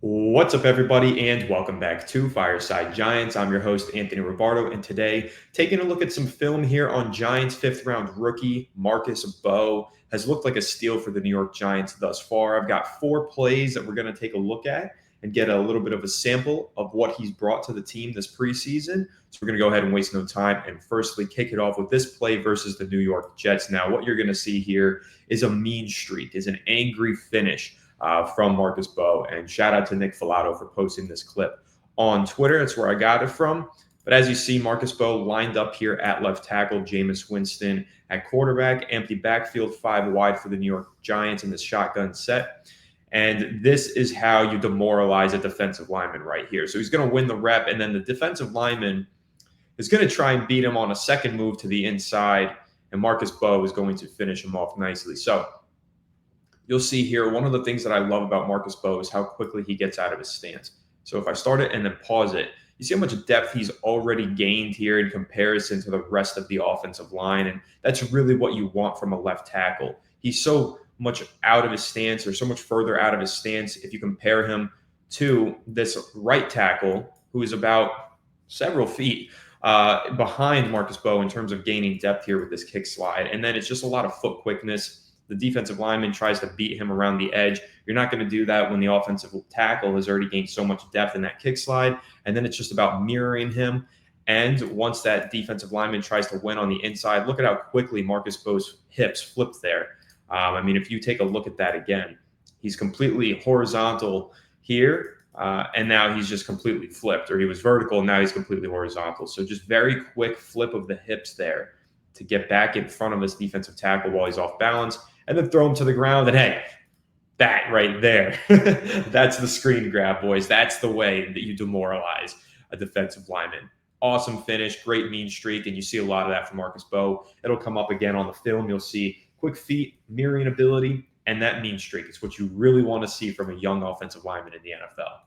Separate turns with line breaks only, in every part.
What's up, everybody, and welcome back to Fireside Giants. I'm your host, Anthony Robardo, and today, taking a look at some film here on Giants fifth-round rookie Marcus Mbow. Has looked like a steal for the New York Giants thus far. I've got 4 plays that we're going to take a look at and get a little bit of a sample of what he's brought to the team this preseason. So we're going to go ahead and waste no time and firstly kick it off with this play versus the New York Jets. Now, what you're going to see here is a mean streak, is an angry finish from Marcus Mbow. And shout out to Nick Filato for posting this clip on Twitter. That's where I got it from. But as you see, Marcus Mbow lined up here at left tackle, Jameis Winston at quarterback, empty backfield, 5 wide for the New York Giants in this shotgun set. And this is how you demoralize a defensive lineman right here. So he's going to win the rep, and then the defensive lineman is going to try and beat him on a second move to the inside, and Marcus Mbow is going to finish him off nicely. So you'll see here, one of the things that I love about Marcus Mbow is how quickly he gets out of his stance. So if I start it and then pause it, you see how much depth he's already gained here in comparison to the rest of the offensive line. And that's really what you want from a left tackle. He's so much out of his stance, or so much further out of his stance if you compare him to this right tackle, who is about several feet behind Marcus Mbow in terms of gaining depth here with this kick slide. And then it's just a lot of foot quickness. The defensive lineman tries to beat him around the edge. You're not going to do that when the offensive tackle has already gained so much depth in that kick slide. And then it's just about mirroring him. And once that defensive lineman tries to win on the inside, look at how quickly Marcus Mbow's hips flipped there. If you take a look at that again, he's completely horizontal here. And now he's just completely flipped, or he was vertical, and now he's completely horizontal. So just very quick flip of the hips there to get back in front of this defensive tackle while he's off balance, and then throw him to the ground. And hey, that right there, that's the screen grab, boys. That's the way that you demoralize a defensive lineman. Awesome finish, great mean streak, and you see a lot of that from Marcus Mbow. It'll come up again on the film. You'll see quick feet, mirroring ability, and that mean streak. It's what you really want to see from a young offensive lineman in the NFL.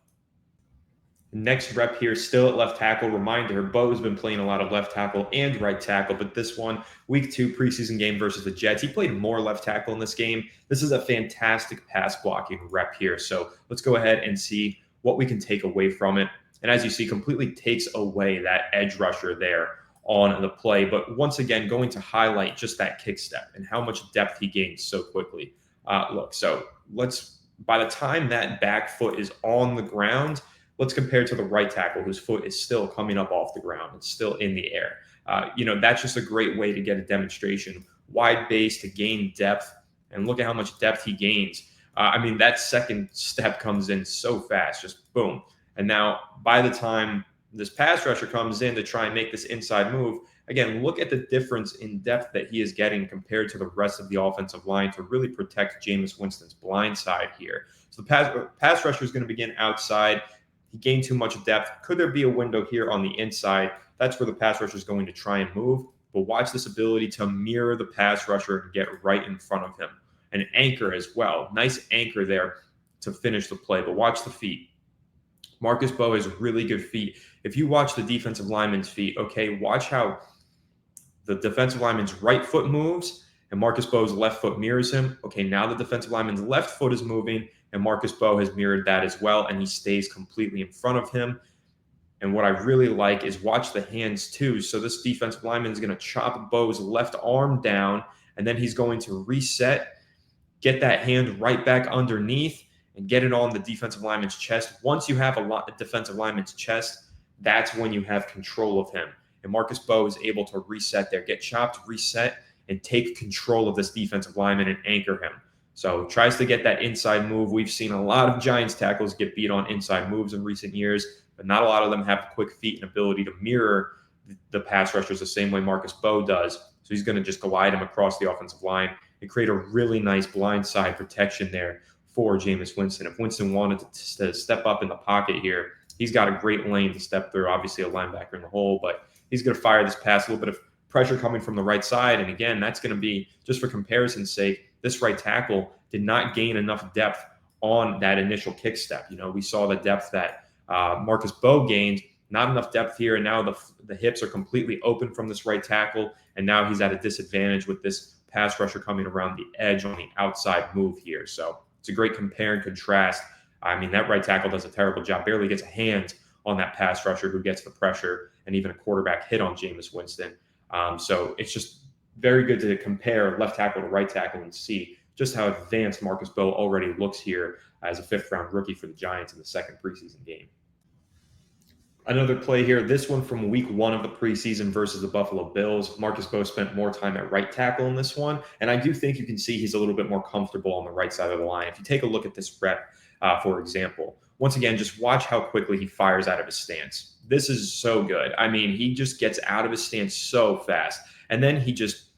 Next rep here, still at left tackle. Reminder, Bo's been playing a lot of left tackle and right tackle, but this one, week 2 preseason game versus the Jets, he played more left tackle in this game. This is a fantastic pass blocking rep here. So let's go ahead and see what we can take away from it. And as you see, completely takes away that edge rusher there on the play. But once again, going to highlight just that kick step and how much depth he gains so quickly. By the time that back foot is on the ground, let's compare to the right tackle, whose foot is still coming up off the ground. It's still in the air. That's just a great way to get a demonstration. Wide base to gain depth, and look at how much depth he gains. That second step comes in so fast, just boom. And now by the time this pass rusher comes in to try and make this inside move, again, look at the difference in depth that he is getting compared to the rest of the offensive line to really protect Jameis Winston's blind side here. So the pass rusher is going to begin outside. He gained too much depth. Could there be a window here on the inside? That's where the pass rusher is going to try and move. But watch this ability to mirror the pass rusher and get right in front of him. An anchor as well. Nice anchor there to finish the play. But watch the feet. Marcus Mbow has really good feet. If you watch the defensive lineman's feet, okay, watch how the defensive lineman's right foot moves and Marcus Mbow's left foot mirrors him. Okay, now the defensive lineman's left foot is moving, and Marcus Mbow has mirrored that as well, and he stays completely in front of him. And what I really like is watch the hands too. So this defensive lineman is going to chop Mbow's left arm down, and then he's going to reset, get that hand right back underneath, and get it on the defensive lineman's chest. Once you have a defensive lineman's chest, that's when you have control of him. And Marcus Mbow is able to reset there, get chopped, reset, and take control of this defensive lineman and anchor him. So tries to get that inside move. We've seen a lot of Giants tackles get beat on inside moves in recent years, but not a lot of them have quick feet and ability to mirror the pass rushers the same way Marcus Mbow does. So he's going to just glide him across the offensive line and create a really nice blindside protection there for Jameis Winston. If Winston wanted to step up in the pocket here, he's got a great lane to step through. Obviously a linebacker in the hole, but he's going to fire this pass, a little bit of pressure coming from the right side. And again, that's going to be, just for comparison's sake, this right tackle did not gain enough depth on that initial kick step. We saw the depth that Marcus Mbow gained, not enough depth here. And now the hips are completely open from this right tackle. And now he's at a disadvantage with this pass rusher coming around the edge on the outside move here. So it's a great compare and contrast I mean, that right tackle does a terrible job, barely gets a hand on that pass rusher who gets the pressure and even a quarterback hit on Jameis Winston. So it's just very good to compare left tackle to right tackle and see just how advanced Marcus Mbow already looks here as a fifth-round rookie for the Giants in the second preseason game. Another play here, this one from week 1 of the preseason versus the Buffalo Bills. Marcus Mbow spent more time at right tackle in this one, and I do think you can see he's a little bit more comfortable on the right side of the line. If you take a look at this rep, for example, once again, just watch how quickly he fires out of his stance. This is so good. I mean, he just gets out of his stance so fast, and then he just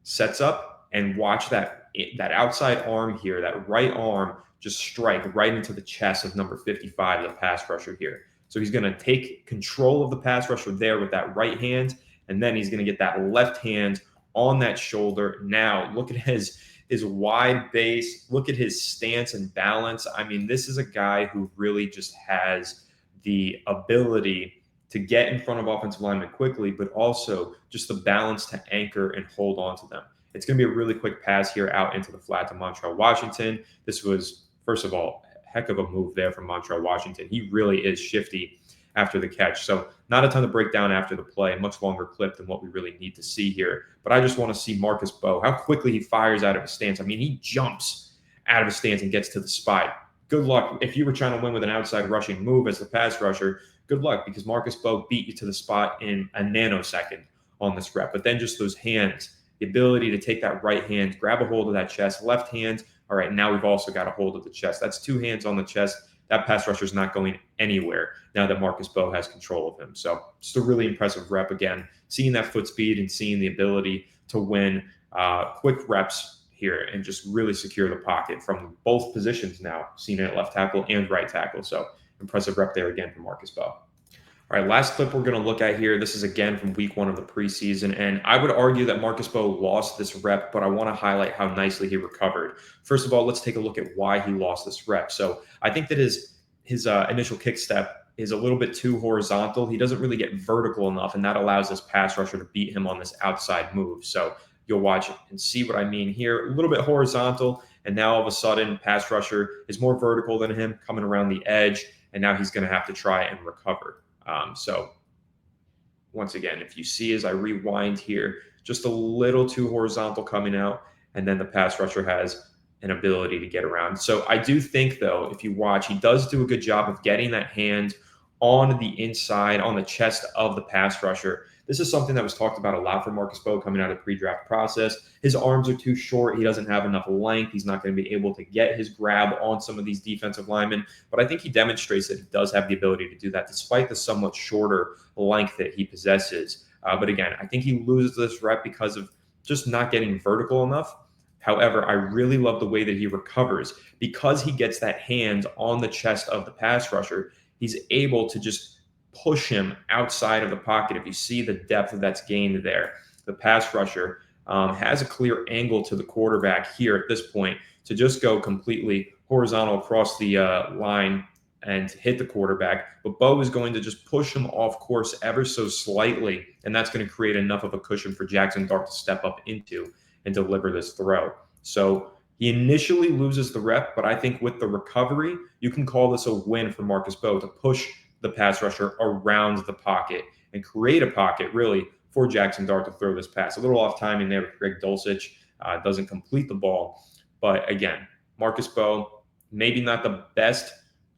sets up and watch that outside arm here, that right arm just strike right into the chest of number 55, the pass rusher here. So he's going to take control of the pass rusher there with that right hand, and then he's going to get that left hand on that shoulder. Now, look at his wide base. Look at his stance and balance. I mean, this is a guy who really just has the ability to get in front of offensive linemen quickly, but also just the balance to anchor and hold on to them. It's going to be a really quick pass here out into the flat to Montreal Washington. This was, first of all, heck of a move there from Montreal Washington. He really is shifty after the catch. So not a ton to break down after the play, a much longer clip than what we really need to see here. But I just want to see Marcus Mbow, how quickly he fires out of his stance. I mean, he jumps out of his stance and gets to the spot. Good luck. If you were trying to win with an outside rushing move as the pass rusher, good luck, because Marcus Mbow beat you to the spot in a nanosecond on this rep. But then just those hands, the ability to take that right hand, grab a hold of that chest, left hand. All right, now we've also got a hold of the chest. That's 2 hands on the chest. That pass rusher is not going anywhere now that Marcus Mbow has control of him. So just a really impressive rep again, seeing that foot speed and seeing the ability to win quick reps here and just really secure the pocket from both positions now, seen it at left tackle and right tackle. So impressive rep there again for Marcus Mbow. All right, last clip we're going to look at here. This is again from week 1 of the preseason, and I would argue that Marcus Mbow lost this rep, but I want to highlight how nicely he recovered. First of all, let's take a look at why he lost this rep. So I think that his initial kick step is a little bit too horizontal. He doesn't really get vertical enough, and that allows this pass rusher to beat him on this outside move. So you'll watch it and see what I mean here. A little bit horizontal, and now all of a sudden, pass rusher is more vertical than him, coming around the edge, and now he's going to have to try and recover. So once again, if you see as I rewind here, just a little too horizontal coming out, and then the pass rusher has an ability to get around. So I do think, though, if you watch, he does do a good job of getting that hand on the inside, on the chest of the pass rusher. This is something that was talked about a lot for Marcus Mbow coming out of the pre-draft process. His arms are too short. He doesn't have enough length. He's not going to be able to get his grab on some of these defensive linemen. But I think he demonstrates that he does have the ability to do that despite the somewhat shorter length that he possesses. But again, I think he loses this rep because of just not getting vertical enough. However, I really love the way that he recovers because he gets that hand on the chest of the pass rusher. He's able to just push him outside of the pocket. If you see the depth that's gained there, the pass rusher has a clear angle to the quarterback here at this point to just go completely horizontal across the line and hit the quarterback. But Mbow is going to just push him off course ever so slightly, and that's going to create enough of a cushion for Jackson Dart to step up into and deliver this throw. So he initially loses the rep, but I think with the recovery, you can call this a win for Marcus Mbow to push the pass rusher around the pocket and create a pocket really for Jackson Dart to throw this pass. A little off timing there with Greg Dulcich, doesn't complete the ball. But again, Marcus Mbow, maybe not the best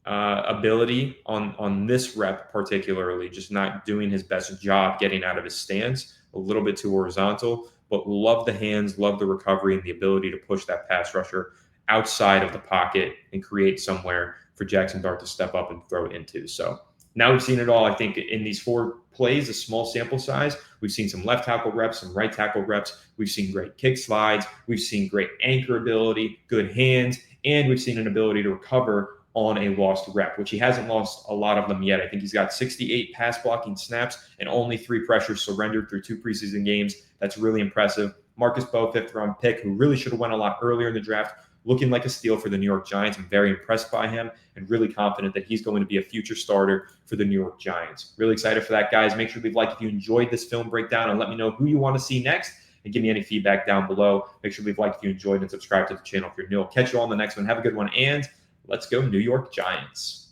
ability on this rep particularly, just not doing his best job getting out of his stance, a little bit too horizontal, but love the hands, love the recovery and the ability to push that pass rusher outside of the pocket and create somewhere for Jackson Dart to step up and throw it into. So now we've seen it all. I think in these 4 plays, a small sample size, we've seen some left tackle reps, some right tackle reps. We've seen great kick slides. We've seen great anchor ability, good hands, and we've seen an ability to recover on a lost rep, which he hasn't lost a lot of them yet. I think he's got 68 pass blocking snaps and only 3 pressures surrendered through 2 preseason games. That's really impressive. Marcus Mbow, 5th round pick, who really should have went a lot earlier in the draft, looking like a steal for the New York Giants. I'm very impressed by him and really confident that he's going to be a future starter for the New York Giants. Really excited for that, guys. Make sure to leave a like if you enjoyed this film breakdown and let me know who you want to see next and give me any feedback down below. Make sure to leave a like if you enjoyed and subscribe to the channel if you're new. I'll catch you all on the next one. Have a good one and Let's go New York Giants.